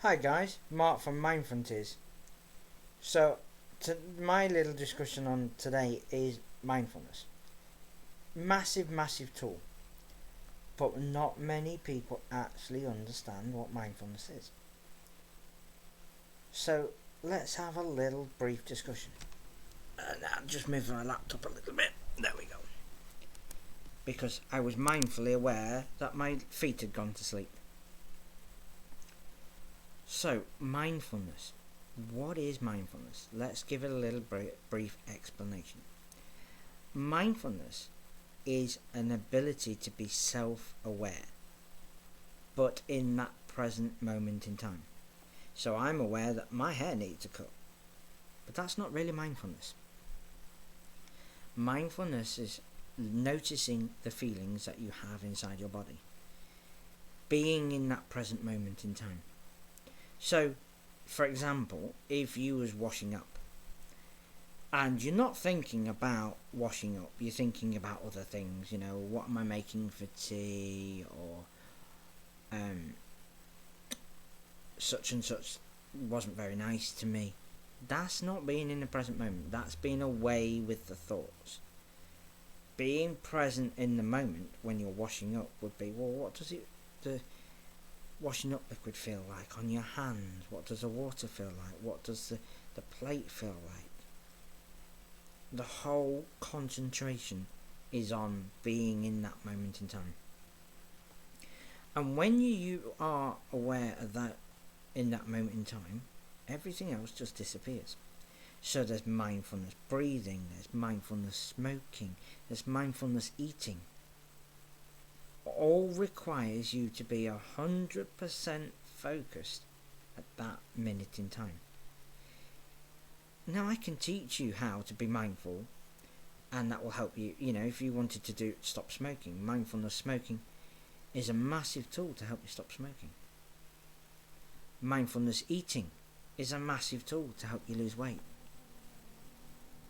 Hi guys, Mark from mindfulness. So, my little discussion on today is mindfulness. Massive tool, but not many people actually understand what mindfulness is. So, let's have a little brief discussion. And I'll just move my laptop a little bit. There we go. Because I was mindfully aware that my feet had gone to sleep. So, mindfulness. What is mindfulness? Let's give it a little brief explanation. Mindfulness is an ability to be self-aware, but in that present moment in time. So I'm aware that my hair needs a cut, but that's not really mindfulness. Mindfulness is noticing the feelings that you have inside your body, being in that present moment in time. So, for example, if you was washing up and you're not thinking about washing up, you're thinking about other things, what am I making for tea, or such and such wasn't very nice to me. That's not being in the present moment, that's being away with the thoughts. Being present in the moment when you're washing up would be, well, what does the washing up liquid feel like on your hands? What does the water feel like? What does the plate feel like? The whole concentration is on being in that moment in time. And when you are aware of that in that moment in time, everything else just disappears. So there's mindfulness breathing, there's mindfulness smoking, there's mindfulness eating. All requires you to be 100% focused at that minute in time. Now I can teach you how to be mindful, and that will help you, if you wanted to stop smoking. Mindfulness smoking is a massive tool to help you stop smoking. Mindfulness eating is a massive tool to help you lose weight.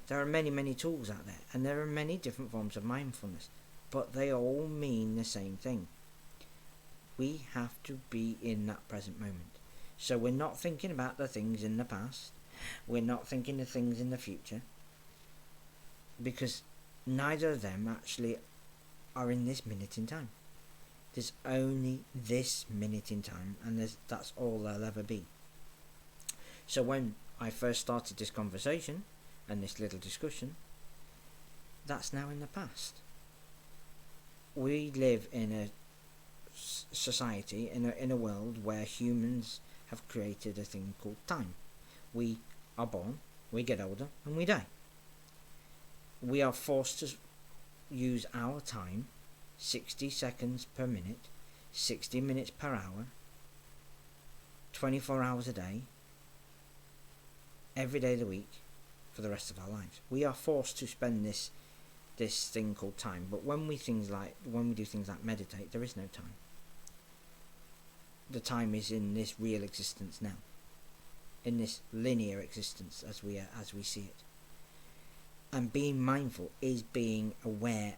There are many tools out there, and there are many different forms of mindfulness, but they all mean the same thing. We have to be in that present moment. So we're not thinking about the things in the past, we're not thinking of things in the future, because neither of them actually are in this minute in time. There's only this minute in time, and that's all there'll ever be. So when I first started this conversation and this little discussion, that's now in the past. We live in a society, in a world where humans have created a thing called time. We are born, we get older, and we die. We are forced to use our time 60 seconds per minute, 60 minutes per hour, 24 hours a day, every day of the week, for the rest of our lives. We are forced to spend this thing called time. But when we do things like meditate, there is no time. The time is in this real existence now, in this linear existence as we see it. And being mindful is being aware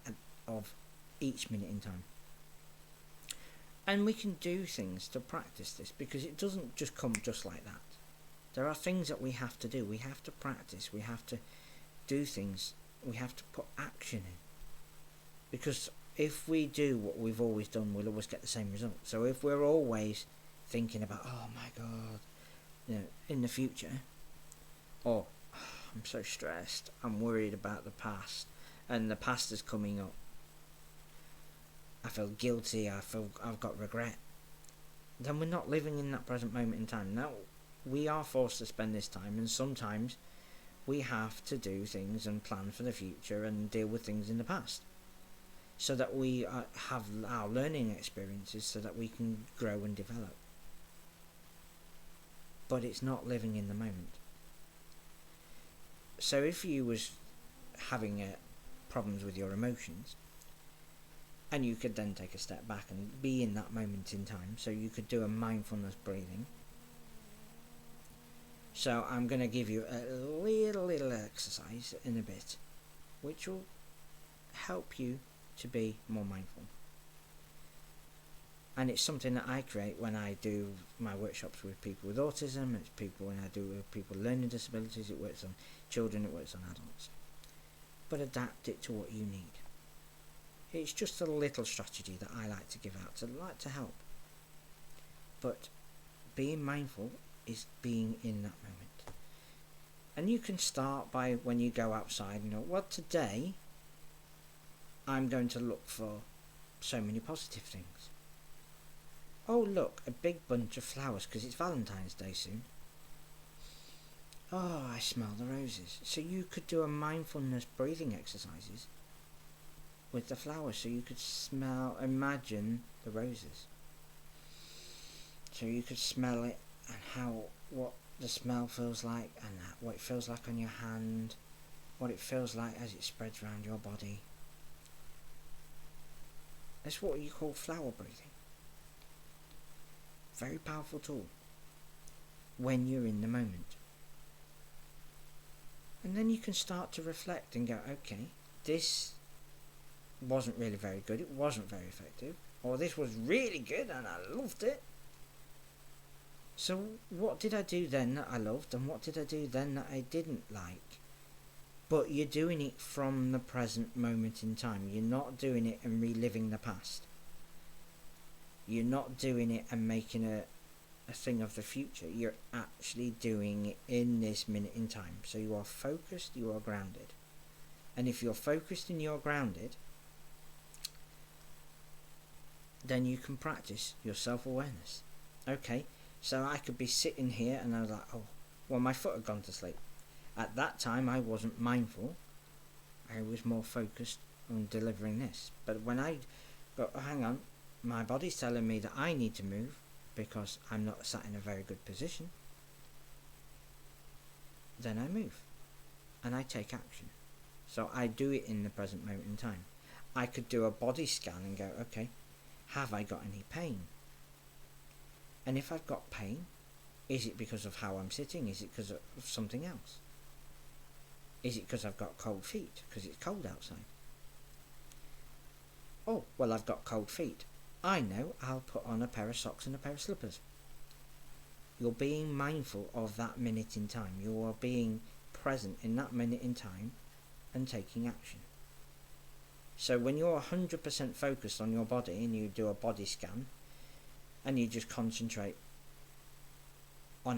of each minute in time. And we can do things to practice this, because it doesn't just come just like that. There are things that we have to do. We have to practice. We have to do things. We have to put action in. Because if we do what we've always done, we'll always get the same result. So if we're always thinking about, oh my God, in the future, or I'm so stressed, I'm worried about the past, and the past is coming up, I feel guilty, I've got regret, then we're not living in that present moment in time. Now, we are forced to spend this time, and sometimes we have to do things and plan for the future and deal with things in the past, so that we have our learning experiences, so that we can grow and develop. But it's not living in the moment. So if you was having problems with your emotions, and you could then take a step back and be in that moment in time, so you could do a mindfulness breathing. So I'm going to give you a little exercise in a bit, which will help you to be more mindful. And it's something that I create when I do my workshops with people with autism. It's people when I do with people with learning disabilities. It works on children, it works on adults. But adapt it to what you need. It's just a little strategy that I like to give out, to like to help. But being mindful is being in that moment. And you can start by when you go outside, well, today I'm going to look for so many positive things. Oh, look, a big bunch of flowers because it's Valentine's Day soon. Oh, I smell the roses. So you could do a mindfulness breathing exercises with the flowers, so you could imagine the roses. So you could smell it and what the smell feels like, and what it feels like on your hand, what it feels like as it spreads around your body. That's what you call flower breathing. Very powerful tool when you're in the moment. And then you can start to reflect and go, okay, this wasn't really very good, it wasn't very effective, or this was really good and I loved it. So what did I do then that I loved, and what did I do then that I didn't like? But you're doing it from the present moment in time. You're not doing it and reliving the past. You're not doing it and making a thing of the future. You're actually doing it in this minute in time. So you are focused, you are grounded. And if you're focused and you're grounded, then you can practice your self-awareness. Okay, so I could be sitting here and I was like, oh, well, my foot had gone to sleep. At that time I wasn't mindful. I was more focused on delivering this. But when I got, oh, hang on, my body's telling me that I need to move because I'm not sat in a very good position, then I move and I take action. So I do it in the present moment in time. I could do a body scan and go, okay, have I got any pain? And if I've got pain, is it because of how I'm sitting? Is it because of something else? Is it because I've got cold feet because it's cold outside? Oh, well, I've got cold feet. I know, I'll put on a pair of socks and a pair of slippers. You're being mindful of that minute in time. You are being present in that minute in time and taking action. So when you're 100% focused on your body and you do a body scan and you just concentrate on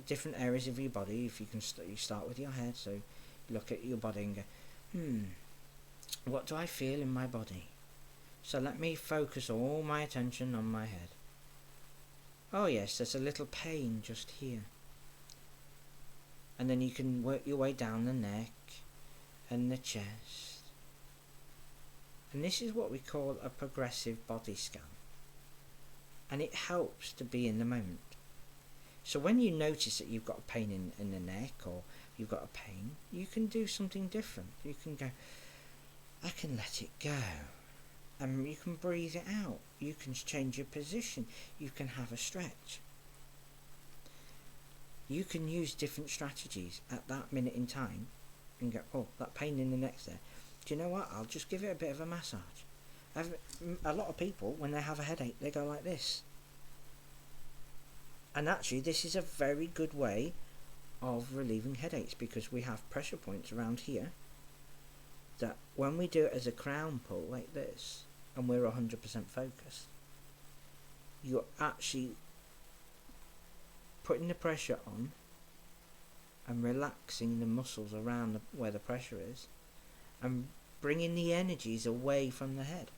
different areas of your body, if you can you start with your head, so look at your body and go, what do I feel in my body? So let me focus all my attention on my head. Oh yes, there's a little pain just here. And then you can work your way down the neck and the chest. And this is what we call a progressive body scan. And it helps to be in the moment. So when you notice that you've got a pain in the neck, or you've got a pain, you can do something different. You can go, I can let it go. And you can breathe it out. You can change your position. You can have a stretch. You can use different strategies at that minute in time and go, oh, that pain in the neck's there. Do you know what? I'll just give it a bit of a massage. A lot of people, when they have a headache, they go like this. And actually, this is a very good way of relieving headaches, because we have pressure points around here that when we do it as a crown pull like this, and we're 100% focused, you're actually putting the pressure on and relaxing the muscles around where the pressure is, and bringing the energies away from the head.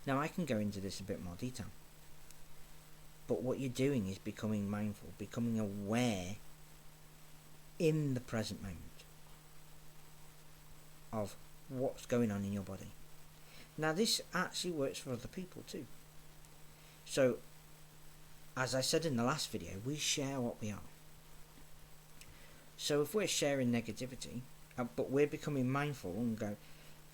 Now I can go into this a bit more detail, but what you're doing is becoming mindful, becoming aware in the present moment of what's going on in your body. Now this actually works for other people too. So, as I said in the last video, we share what we are. So if we're sharing negativity, but we're becoming mindful and go,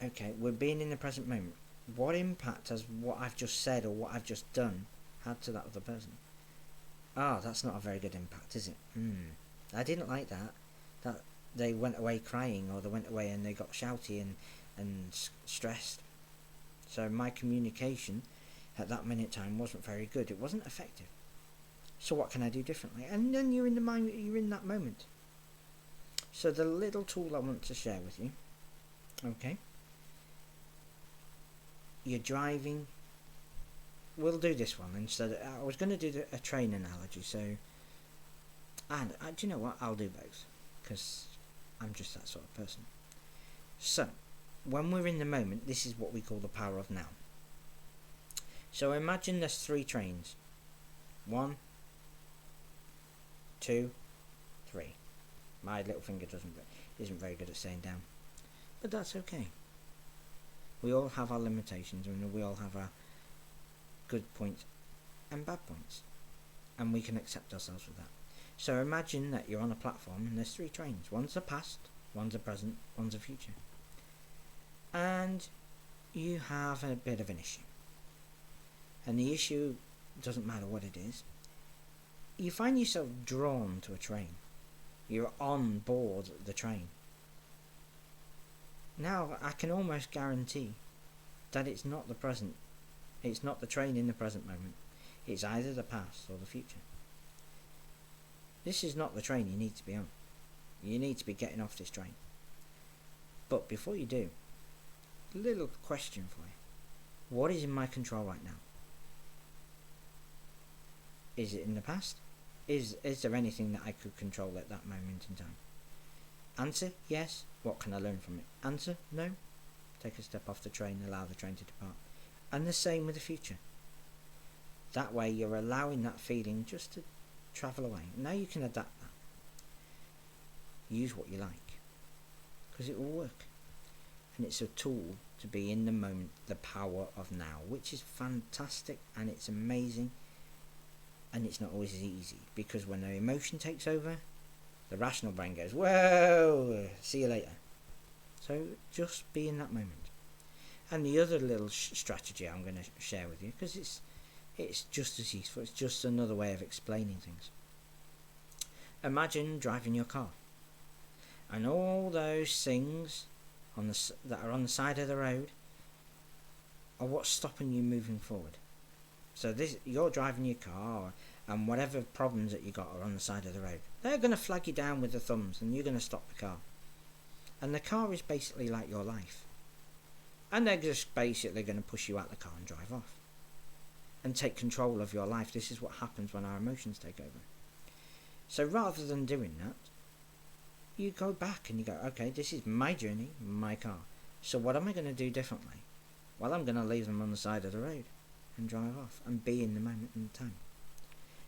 okay, we're being in the present moment, what impact has what I've just said or what I've just done had to that other person? Oh, that's not a very good impact, is it? I didn't like that. That they went away crying, or they went away and they got shouty and stressed. So my communication at that minute time wasn't very good. It wasn't effective. So what can I do differently? And then you're in the mind. You're in that moment. So the little tool I want to share with you. Okay. You're driving. We'll do this one instead. I was going to do a train analogy. So, and do you know what? I'll do both because I'm just that sort of person. So, when we're in the moment, this is what we call the power of now. So imagine there's 3 trains. 1, 2, 3. My little finger isn't very good at saying down, but that's okay. We all have our limitations, and we all have our good points and bad points, and we can accept ourselves with that. So imagine that you're on a platform and there's 3 trains. One's a past, one's a present, one's a future, and you have a bit of an issue. And the issue doesn't matter what it is. You find yourself drawn to a train. You're on board the train. Now, I can almost guarantee that it's not the present. It's not the train in the present moment. It's either the past or the future. This is not the train you need to be on. You need to be getting off this train. But before you do, a little question for you. What is in my control right now? Is it in the past? Is there anything that I could control at that moment in time? Answer, yes. What can I learn from it? Answer, no. Take a step off the train, allow the train to depart. And the same with the future. That way you're allowing that feeling just to travel away. Now you can adapt that. Use what you like, because it will work. And it's a tool to be in the moment, the power of now, which is fantastic and it's amazing. And it's not always as easy, because when the emotion takes over, the rational brain goes, whoa, see you later. So just be in that moment. And the other little strategy I'm going to share with you, because it's just as useful, it's just another way of explaining things. Imagine driving your car, and all those things that are on the side of the road are what's stopping you moving forward. So you're driving your car, and whatever problems that you got are on the side of the road. They're going to flag you down with the thumbs, and you're going to stop the car. And the car is basically like your life. And they're just basically going to push you out the car and drive off. And take control of your life. This is what happens when our emotions take over. So rather than doing that, you go back and you go, okay, this is my journey, my car. So what am I going to do differently? Well, I'm going to leave them on the side of the road and drive off and be in the moment and the time.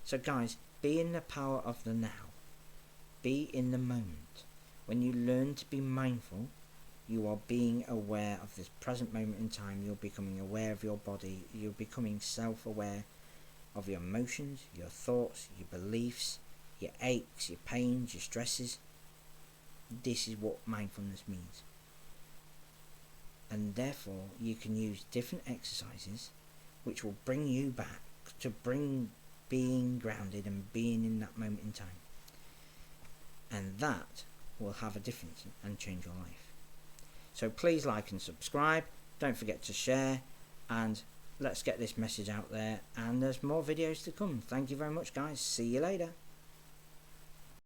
So guys, be in the power of the now. Be in the moment. When you learn to be mindful, you are being aware of this present moment in time. You're becoming aware of your body. You're becoming self-aware of your emotions, your thoughts, your beliefs, your aches, your pains, your stresses. This is what mindfulness means. And therefore, you can use different exercises which will bring you back to being grounded and being in that moment in time. And that will have a difference and change your life. So please like and subscribe. Don't forget to share, and let's get this message out there. And there's more videos to come. Thank you very much, guys. See you later.